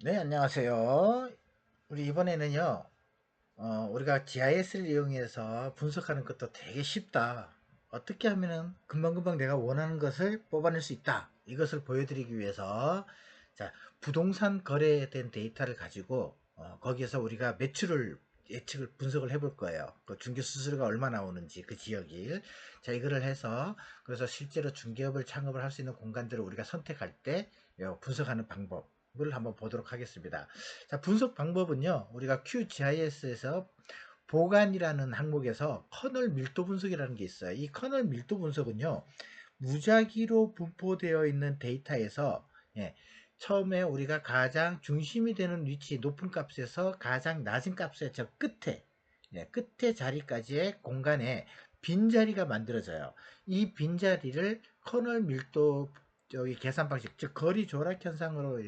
네, 안녕하세요. 우리 이번에는요, 우리가 GIS를 이용해서 분석하는 것도 되게 쉽다. 어떻게 하면은 금방금방 내가 원하는 것을 뽑아낼 수 있다. 이것을 보여드리기 위해서, 자, 부동산 거래된 데이터를 가지고, 거기에서 우리가 매출을 예측을 분석을 해볼 거예요. 그 중개 수수료가 얼마 나오는지 그 지역이. 자, 이거를 해서, 그래서 실제로 중개업을 창업을 할 수 있는 공간들을 우리가 선택할 때 분석하는 방법을 한번 보도록 하겠습니다. 자, 분석 방법은요, 우리가 QGIS에서 보관이라는 항목에서 커널 밀도 분석이라는 게 있어요. 이 커널 밀도 분석은요, 무작위로 분포되어 있는 데이터에서, 예, 처음에 우리가 가장 중심이 되는 위치 높은 값에서 가장 낮은 값의 저 끝에, 끝에 자리까지의 공간에 빈자리가 만들어져요. 이 빈자리를 커널 밀도 저기 계산 방식, 즉 거리 조락 현상으로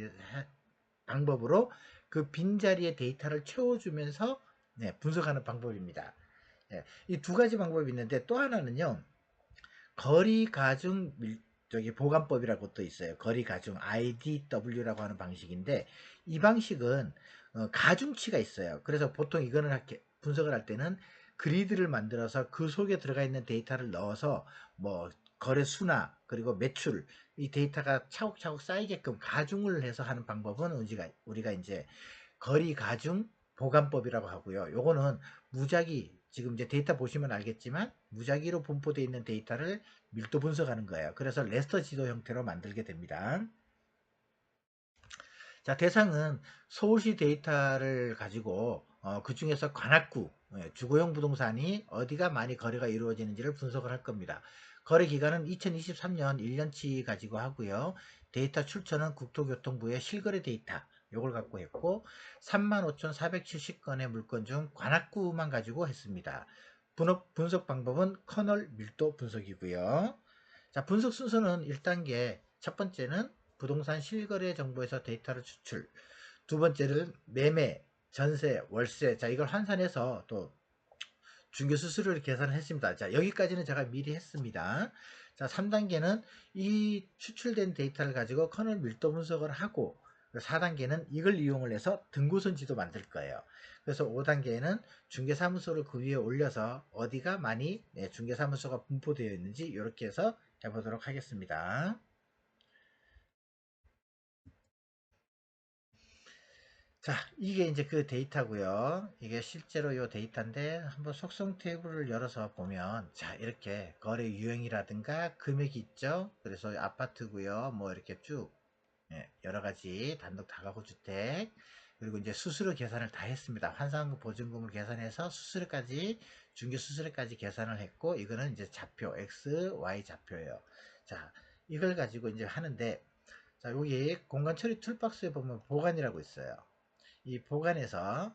방법으로 그 빈자리의 데이터를 채워주면서 분석하는 방법입니다. 이 두 가지 방법이 있는데 또 하나는요. 거리 가중 저기 보관법이라고 또 있어요. 거리 가중 IDW라고 하는 방식인데 이 방식은 가중치가 있어요. 그래서 보통 이거는 분석을 할 때는 그리드를 만들어서 그 속에 들어가 있는 데이터를 넣어서 뭐 거래 수나 그리고 매출 이 데이터가 차곡차곡 쌓이게끔 가중을 해서 하는 방법은 우리가 이제 거리 가중 보관법이라고 하고요. 요거는 무작위 지금 이제 데이터 보시면 알겠지만 무작위로 분포되어 있는 데이터를 밀도 분석하는 거예요. 그래서 레스터 지도 형태로 만들게 됩니다. 자, 대상은 서울시 데이터를 가지고 그 중에서 관악구 주거용 부동산이 어디가 많이 거래가 이루어지는지를 분석을 할 겁니다. 거래 기간은 2023년 1년치 가지고 하고요. 데이터 출처는 국토교통부의 실거래 데이터 요걸 갖고 했고 35,470건의 물건 중 관악구만 가지고 했습니다. 분석 방법은 커널 밀도 분석이고요. 자, 분석 순서는 1단계 첫 번째는 부동산 실거래 정보에서 데이터를 추출. 두 번째는 매매, 전세, 월세. 자, 이걸 환산해서 또 중개 수수료를 계산을 했습니다. 자, 여기까지는 제가 미리 했습니다. 자, 3단계는 이 추출된 데이터를 가지고 커널 밀도 분석을 하고 4단계는 이걸 이용을 해서 등고선 지도 만들 거예요. 그래서 5단계에는 중개사무소를 그 위에 올려서 어디가 많이 중개사무소가 분포되어 있는지 이렇게 해서 해보도록 하겠습니다. 자, 이게 이제 그 데이터고요. 이게 실제로 이 데이터인데 한번 속성 테이블을 열어서 보면 자, 이렇게 거래 유형이라든가 금액이 있죠. 그래서 아파트고요. 뭐 이렇게 쭉 여러 가지 단독 다가구 주택 그리고 이제 수수료 계산을 다 했습니다. 환산금 보증금을 계산해서 수수료까지 중개 수수료까지 계산을 했고 이거는 이제 좌표 X, Y 좌표예요. 자, 이걸 가지고 이제 하는데 자, 여기 공간 처리 툴박스에 보면 보관이라고 있어요. 이 보관에서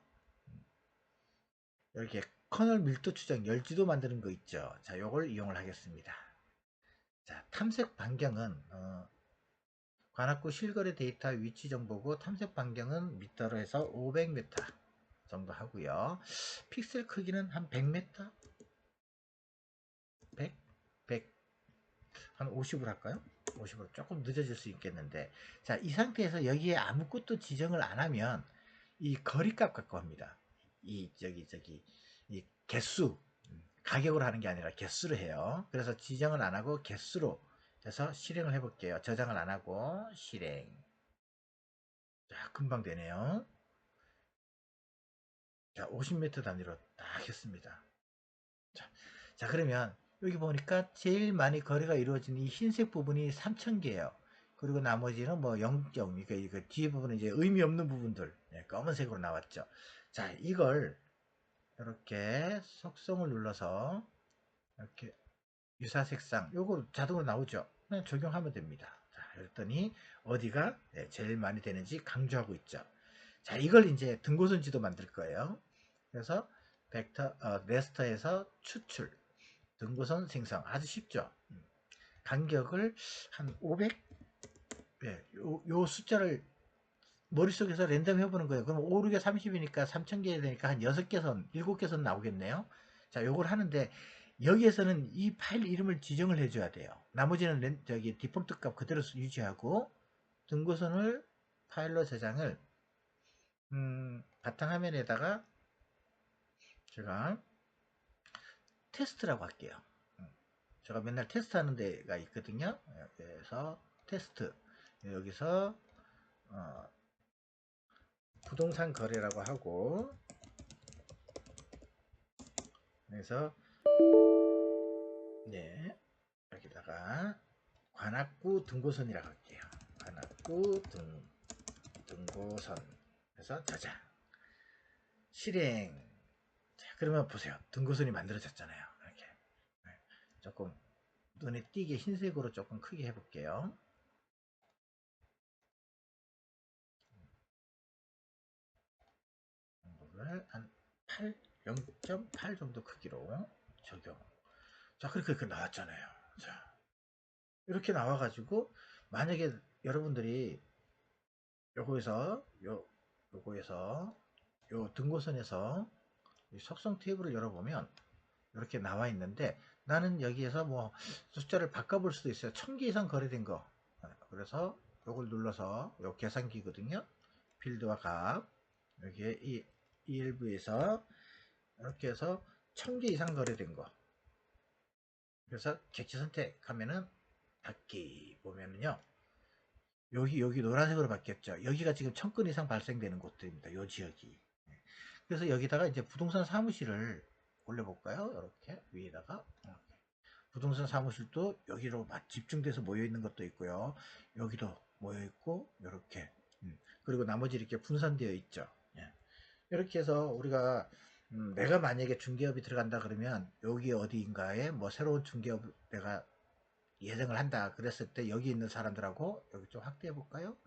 이렇게 커널 밀도 추정 열지도 만드는 거 있죠. 자, 요걸 이용을 하겠습니다. 자, 탐색 반경은 관악구 실거래 데이터 위치 정보고 탐색 반경은 미터로 해서 500m 정도 하고요. 픽셀 크기는 한 100m? 100? 100? 한 50으로 할까요? 50으로 조금 늦어질 수 있겠는데 자, 이 상태에서 여기에 아무것도 지정을 안 하면 이 거리값 갖고 합니다. 이 개수 가격으로 하는 게 아니라 개수로 해요. 그래서 지정을 안 하고 개수로 해서 실행을 해볼게요. 저장을 안 하고 실행. 자, 금방 되네요. 자, 50m 단위로 딱 했습니다. 자, 자, 그러면 여기 보니까 제일 많이 거래가 이루어지는 이 흰색 부분이 3,000개예요. 그리고 나머지는 뭐 0점, 그러니까 이거 뒤에 부분은 이제 의미 없는 부분들, 검은색으로 나왔죠. 자, 이걸 이렇게 속성을 눌러서 이렇게 유사 색상 요거 자동으로 나오죠. 그냥 적용하면 됩니다. 자, 그랬더니 어디가 제일 많이 되는지 강조하고 있죠. 자, 이걸 이제 등고선지도 만들 거예요. 그래서 레스터에서 추출 등고선 생성 아주 쉽죠. 간격을 한 500, 요 숫자를 머릿속에서 랜덤 해보는 거예요. 그럼 5, 6에 30이니까 3,000개 되니까 한 6개 선, 7개 선 나오겠네요. 자, 요걸 하는데 여기에서는 이 파일 이름을 지정을 해줘야 돼요. 나머지는 저기 디폴트 값 그대로 유지하고 등고선을 파일로 저장을 바탕화면에다가 제가 테스트라고 할게요. 제가 맨날 테스트하는 데가 있거든요. 그래서 테스트, 여기서 부동산 거래라고 하고, 그래서 네, 여기다가 관악구 등고선이라고 할게요. 관악구 등고선. 그래서 저장, 실행. 자, 그러면 보세요. 등고선이 만들어졌잖아요. 이렇게. 네, 조금 눈에 띄게 흰색으로 조금 크게 해볼게요. 이거를 한 8, 0.8 정도 크기로 적용. 자, 그렇게 나왔잖아요. 자, 이렇게 나와가지고 만약에 여러분들이 요거에서 요 등고선에서 이 속성 테이블을 열어보면 이렇게 나와 있는데, 나는 여기에서 뭐 숫자를 바꿔볼 수도 있어요. 1000개 이상 거래된 거. 그래서 요걸 눌러서 요 계산기거든요. 필드와 값, 여기에 이 일부에서 이렇게 해서 1000개 이상 거래된 거. 그래서 객지 선택하면은 닫기 보면은요, 여기 노란색으로 바뀌었죠. 여기가 지금 1000건 이상 발생되는 곳들입니다. 요 지역이. 그래서 여기다가 이제 부동산 사무실을 올려볼까요? 이렇게 위에다가 이렇게. 부동산 사무실도 여기로 집중돼서 모여 있는 것도 있고요. 여기도 모여 있고 이렇게. 그리고 나머지 이렇게 분산되어 있죠. 예. 이렇게 해서 우리가 내가 만약에 중개업이 들어간다 그러면 여기 어디인가에 뭐 새로운 중개업 내가 예정을 한다 그랬을 때 여기 있는 사람들하고 여기 좀 확대해 볼까요?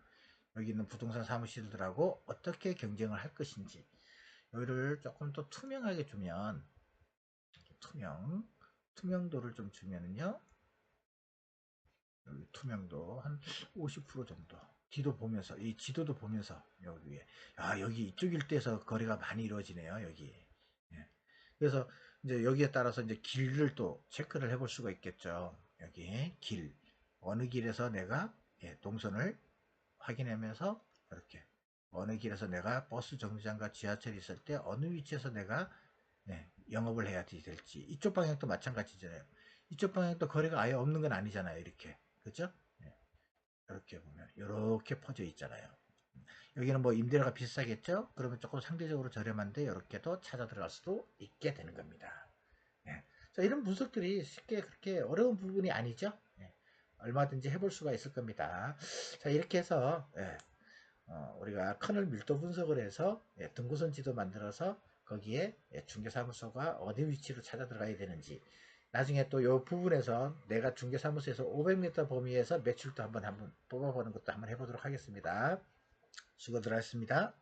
여기 있는 부동산 사무실들하고 어떻게 경쟁을 할 것인지, 여기를 조금 더 투명하게 주면, 투명도를 좀 주면은요, 여기 투명도 한 50% 정도, 뒤도 보면서, 이 지도도 보면서 여기 위에, 여기 이쪽 일대에서 거래가 많이 이루어지네요. 여기. 예. 그래서 이제 여기에 따라서 이제 길을 또 체크를 해볼 수가 있겠죠. 여기 길, 어느 길에서 내가 동선을 확인하면서 이렇게, 어느 길에서 내가 버스 정류장과 지하철이 있을 때 어느 위치에서 내가 영업을 해야 될지, 이쪽 방향도 마찬가지잖아요. 이쪽 방향도 거래가 아예 없는 건 아니잖아요. 이렇게, 그죠? 이렇게 보면 이렇게 퍼져 있잖아요. 여기는 뭐 임대료가 비싸겠죠? 그러면 조금 상대적으로 저렴한데 이렇게도 찾아 들어갈 수도 있게 되는 겁니다. 예. 자, 이런 분석들이 쉽게 그렇게 어려운 부분이 아니죠? 얼마든지 해볼 수가 있을 겁니다. 자, 이렇게 해서 우리가 커널 밀도 분석을 해서 등고선 지도 만들어서 거기에 중개사무소가 어디 위치로 찾아 들어가야 되는지, 나중에 또 이 부분에서 내가 중개사무소에서 500m 범위에서 매출도 한번 뽑아보는 것도 한번 해보도록 하겠습니다. 수고들 하셨습니다.